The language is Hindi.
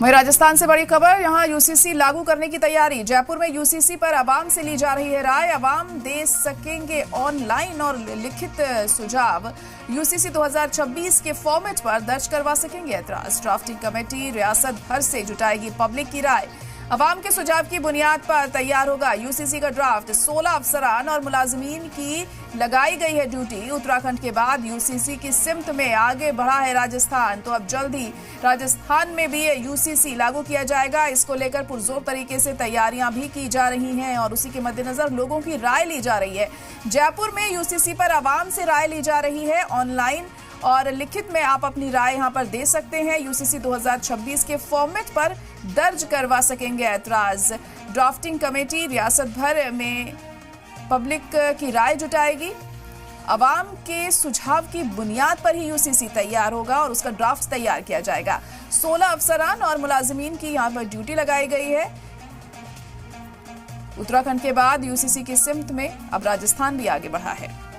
वहीं राजस्थान से बड़ी खबर, यहां यूसीसी लागू करने की तैयारी। जयपुर में यूसीसी पर अवाम से ली जा रही है राय। अवाम दे सकेंगे ऑनलाइन और लिखित सुझाव। यूसीसी 2026 के फॉर्मेट पर दर्ज करवा सकेंगे एतराज। ड्राफ्टिंग कमेटी रियासत भर से जुटाएगी पब्लिक की राय। अवाम के सुझाव की बुनियाद पर तैयार होगा यूसीसी का ड्राफ्ट। 16 अफसरान और मुलाजमीन की लगाई गई है ड्यूटी। उत्तराखंड के बाद यूसीसी की सिमत में आगे बढ़ा है राजस्थान, तो अब जल्द ही राजस्थान में भी यूसीसी लागू किया जाएगा। इसको लेकर पुरजोर तरीके से तैयारियां भी की जा रही हैं और उसी के मद्देनजर लोगों की राय ली जा रही है। जयपुर में यूसीसी पर अवाम से राय ली जा रही है। ऑनलाइन और लिखित में आप अपनी राय यहां पर दे सकते हैं। यूसीसी 2026 के फॉर्मेट पर दर्ज करवा सकेंगे ऐतराज। ड्राफ्टिंग कमेटी रियासत भर में पब्लिक की राय जुटाएगी। अवाम के सुझाव की बुनियाद पर ही यूसीसी तैयार होगा और उसका ड्राफ्ट तैयार किया जाएगा। 16 अफसरान और मुलाजमीन की यहां पर ड्यूटी लगाई गई है। उत्तराखंड के बाद यूसीसी की सिमत में अब राजस्थान भी आगे बढ़ा है।